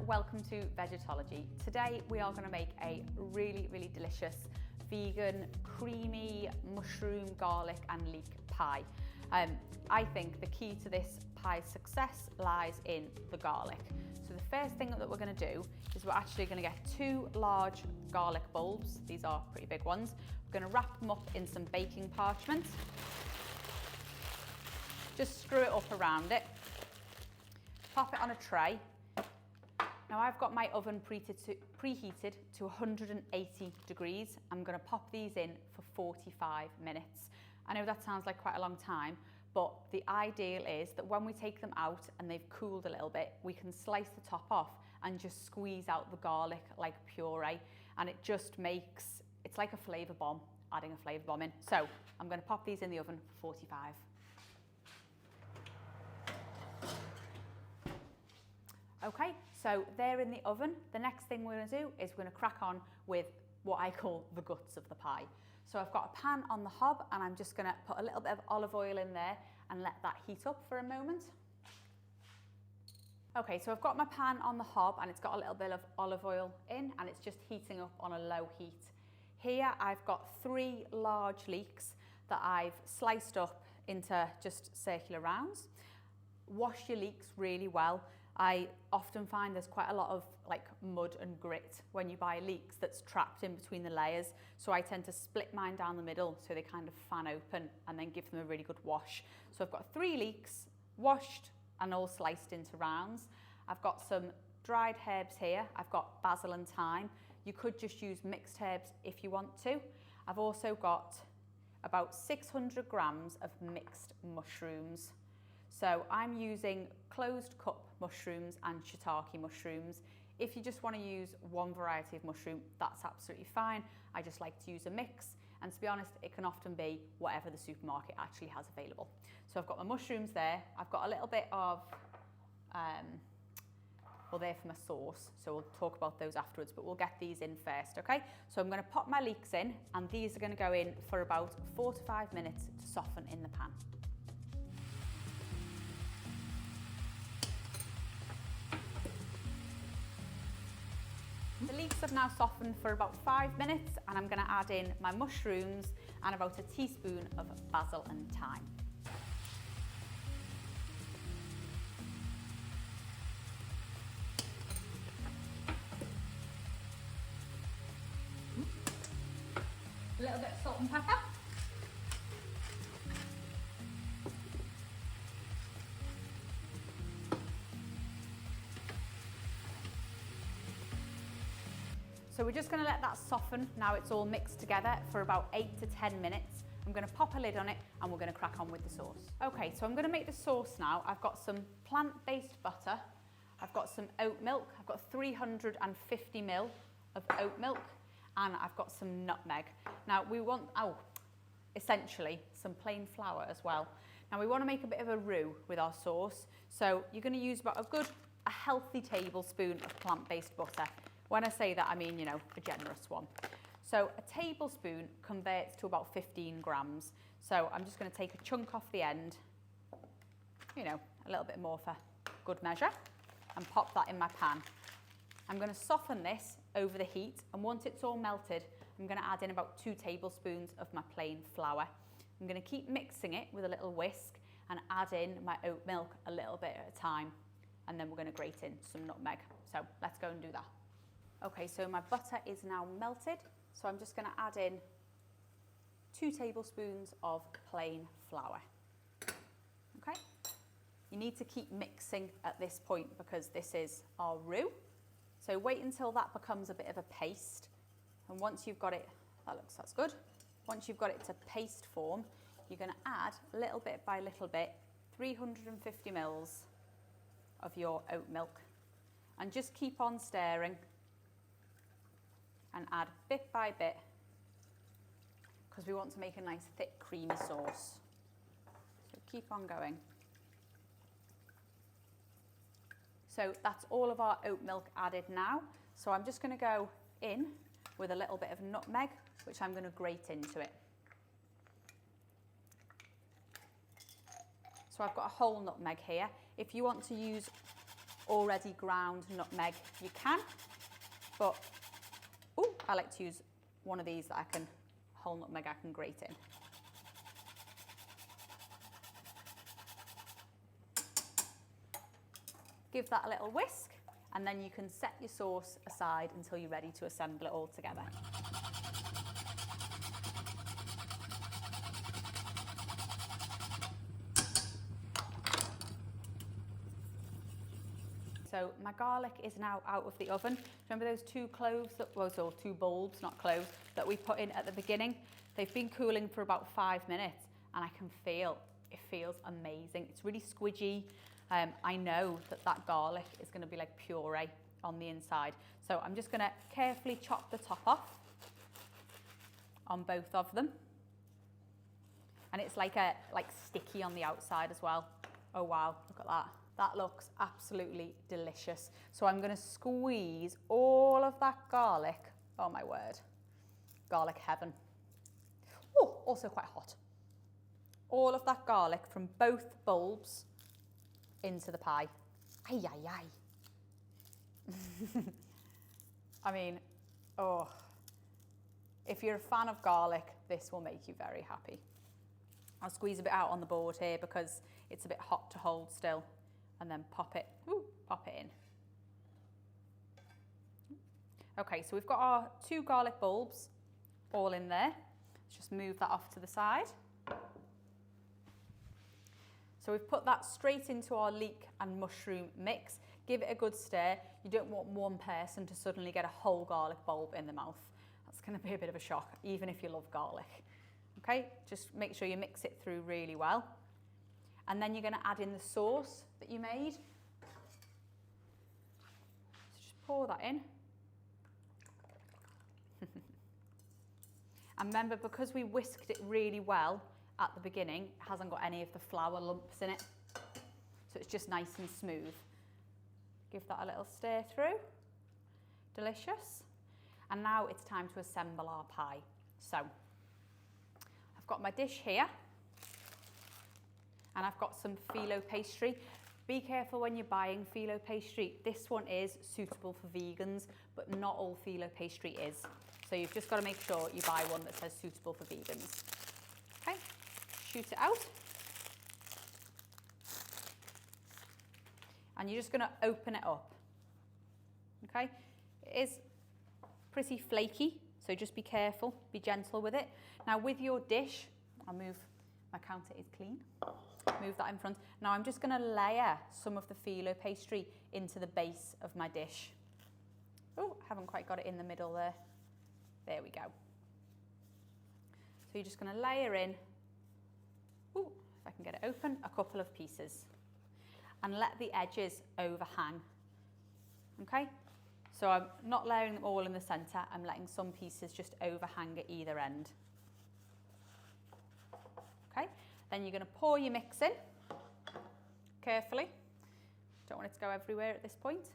welcome to Vegetology. Today we are going to make a really delicious vegan creamy mushroom, garlic and leek pie. I think the key to this pie's success lies in the garlic. So the first thing that we're going to do is we're actually going to get 2 large garlic bulbs. These are pretty big ones. We're going to wrap them up in some baking parchment. Just screw it up around it. Pop it on a tray. Now I've got my oven preheated to 180 degrees. I'm going to pop these in for 45 minutes. I know that sounds like quite a long time, but the ideal is that when we take them out and they've cooled a little bit, we can slice the top off and just squeeze out the garlic like puree, and it just makes, it's like a flavour bomb, adding a flavour bomb in. So I'm going to pop these in the oven for 45. Okay, so they're in the oven. The next thing we're going to do is we're going to crack on with what I call the guts of the pie. So I've got a pan on the hob and I'm just going to put a little bit of olive oil in there and let that heat up for a moment. Okay, so I've got my pan on the hob and it's got a little bit of olive oil in and it's just heating up on a low heat. Here I've got 3 large leeks that I've sliced up into just circular rounds. Wash your leeks really well. I often find there's quite a lot of like mud and grit when you buy leeks that's trapped in between the layers. So I tend to split mine down the middle so they kind of fan open and then give them a really good wash. So I've got 3 leeks washed and all sliced into rounds. I've got some dried herbs here. I've got basil and thyme. You could just use mixed herbs if you want to. I've also got about 600 grams of mixed mushrooms. So I'm using closed cup mushrooms and shiitake mushrooms. If you just want to use one variety of mushroom, that's absolutely fine. I just like to use a mix, and to be honest, it can often be whatever the supermarket actually has available. So I've got my mushrooms there. I've got a little bit of, well, they're for my sauce, so we'll talk about those afterwards, but we'll get these in first, okay? So I'm going to pop my leeks in, and these are going to go in for about 4 to 5 minutes to soften in the pan. The leeks have now softened for about 5 minutes and I'm going to add in my mushrooms and about a teaspoon of basil and thyme. A little bit of salt and pepper. So we're just going to let that soften. Now it's all mixed together for about 8 to 10 minutes. I'm going to pop a lid on it and we're going to crack on with the sauce. Okay, so I'm going to make the sauce now. I've got some plant-based butter. I've got some oat milk. I've got 350 ml of oat milk and I've got some nutmeg. Now we want, essentially some plain flour as well. Now we want to make a bit of a roux with our sauce. So you're going to use about a healthy tablespoon of plant-based butter. When I say that, I mean, you know, a generous one. So a tablespoon converts to about 15 grams. So I'm just going to take a chunk off the end, you know, a little bit more for good measure, and pop that in my pan. I'm going to soften this over the heat, and once it's all melted, I'm going to add in about 2 tablespoons of my plain flour. I'm going to keep mixing it with a little whisk and add in my oat milk a little bit at a time, and then we're going to grate in some nutmeg. So let's go and do that. Okay, so my butter is now melted, so I'm just going to add in 2 tablespoons of plain flour. Okay, you need to keep mixing at this point because this is our roux. So wait until that becomes a bit of a paste, and once you've got it, that's good. Once you've got it to paste form, you're going to add little bit by little bit 350 ml of your oat milk, and just keep on stirring. And add bit by bit because we want to make a nice thick creamy sauce. So keep on going. So that's all of our oat milk added now. So I'm just going to go in with a little bit of nutmeg, which I'm going to grate into it. So I've got a whole nutmeg here. If you want to use already ground nutmeg, you can, but I like to use one of these that whole nutmeg I can grate in. Give that a little whisk, and then you can set your sauce aside until you're ready to assemble it all together. So my garlic is now out of the oven. Remember those 2 cloves, or 2 bulbs, not cloves, that we put in at the beginning? They've been cooling for about 5 minutes, and I can feel, it feels amazing. It's really squidgy. I know that garlic is going to be like puree on the inside. So I'm just going to carefully chop the top off on both of them. And it's like sticky on the outside as well. Oh wow, look at that. That looks absolutely delicious. So I'm going to squeeze all of that garlic. Oh my word. Garlic heaven. Oh, also quite hot. All of that garlic from both bulbs into the pie. Ay, ay, ay. I mean, if you're a fan of garlic, this will make you very happy. I'll squeeze a bit out on the board here because it's a bit hot to hold still, and then pop it in. Okay, so we've got our 2 garlic bulbs all in there. Let's just move that off to the side. So we've put that straight into our leek and mushroom mix. Give it a good stir. You don't want one person to suddenly get a whole garlic bulb in the mouth. That's going to be a bit of a shock, even if you love garlic. Okay, just make sure you mix it through really well. And then you're going to add in the sauce that you made. So just pour that in. And remember, because we whisked it really well at the beginning, it hasn't got any of the flour lumps in it. So it's just nice and smooth. Give that a little stir through. Delicious. And now it's time to assemble our pie. So I've got my dish here, and I've got some phyllo pastry. Be careful when you're buying phyllo pastry. This one is suitable for vegans, but not all phyllo pastry is. So you've just got to make sure you buy one that says suitable for vegans. Okay, shoot it out. And you're just going to open it up. Okay, it is pretty flaky, so just be careful, be gentle with it. Now with your dish, I'll move, my counter is clean. Move that in front. Now I'm just going to layer some of the phyllo pastry into the base of my dish. Oh, I haven't quite got it in the middle there. There we go. So you're just going to layer in, if I can get it open, a couple of pieces. And let the edges overhang. Okay? So I'm not layering them all in the centre, I'm letting some pieces just overhang at either end. Okay? Then you're going to pour your mix in, carefully. Don't want it to go everywhere at this point.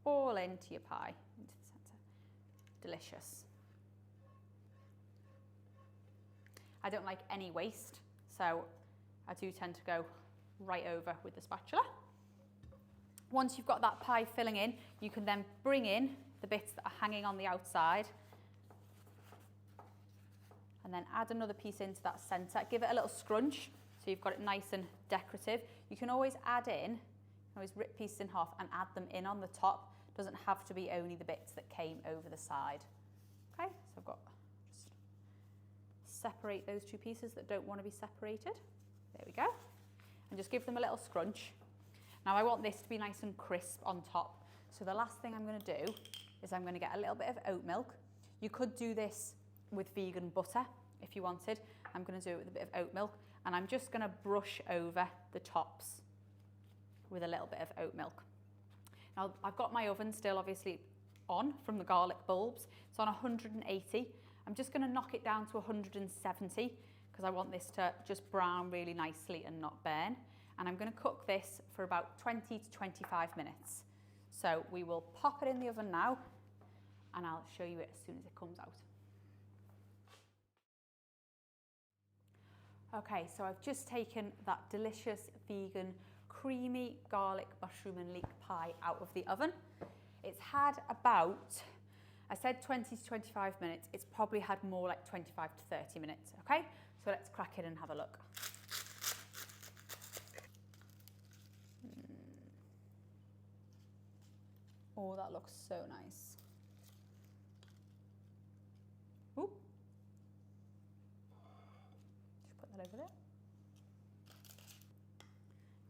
All into your pie, into the centre. Delicious. I don't like any waste, so I do tend to go right over with the spatula. Once you've got that pie filling in, you can then bring in the bits that are hanging on the outside and then add another piece into that centre. Give it a little scrunch so you've got it nice and decorative. You can always add in, always rip pieces in half and add them in on the top. Doesn't have to be only the bits that came over the side. Okay, so I've got, just separate those 2 pieces that don't want to be separated. There we go. And just give them a little scrunch. Now I want this to be nice and crisp on top. So the last thing I'm going to do is I'm going to get a little bit of oat milk. You could do this with vegan butter if you wanted. I'm going to do it with a bit of oat milk, and I'm just going to brush over the tops with a little bit of oat milk. Now I've got my oven still obviously on from the garlic bulbs. It's on 180. I'm just going to knock it down to 170 because I want this to just brown really nicely and not burn. And I'm going to cook this for about 20 to 25 minutes. So we will pop it in the oven now, and I'll show you it as soon as it comes out. Okay, so I've just taken that delicious vegan creamy garlic mushroom and leek pie out of the oven. It's had about, I said 20 to 25 minutes, it's probably had more like 25 to 30 minutes, okay? So let's crack it and have a look. Oh, that looks so nice. Ooh. Just put that over there.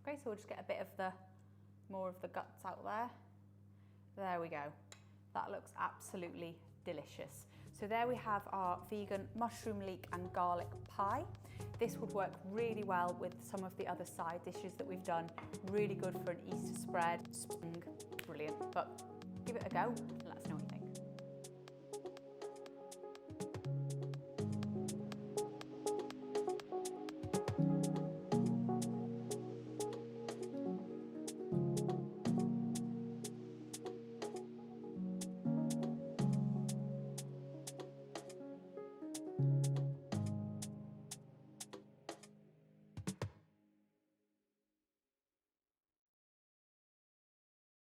Okay, so we'll just get a bit of more of the guts out there. There we go. That looks absolutely delicious. So there we have our vegan mushroom leek and garlic pie. This would work really well with some of the other side dishes that we've done. Really good for an Easter spread. Brilliant, but give it a go and let us know what you think.